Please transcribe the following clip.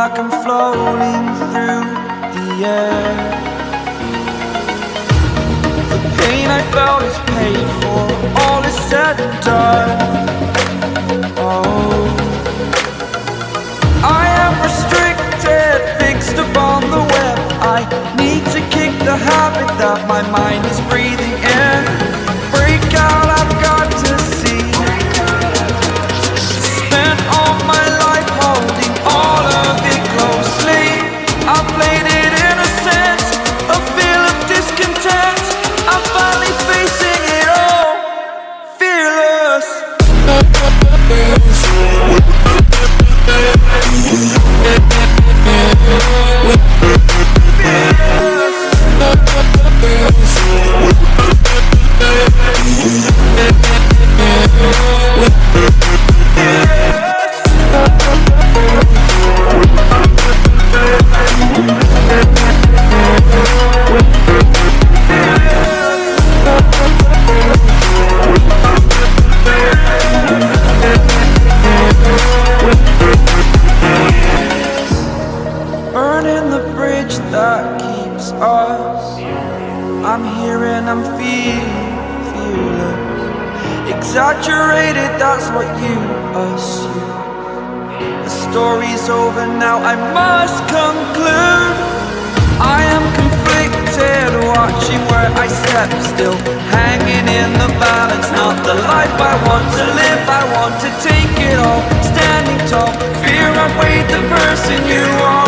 like I'm floating through the air. The pain I felt is paid for, all is said and done. Oh, I am restricted, fixed upon the web. I need to kick the habit that my mind is breathing in. Break out, I've got to see. Spent all my life holding all of it closely. I played it innocent, a feel of discontent. I'm finally facing it all, fearless. Burning the bridge that keeps us. I'm here and I'm feeling fearless. Exaggerated, that's what you assume. The story's over now, I must conclude. I am conflicted, watching where I step still, hanging in the balance. Not the life I want to live, I want to take it all. Standing tall, fear I've weighed the person you are.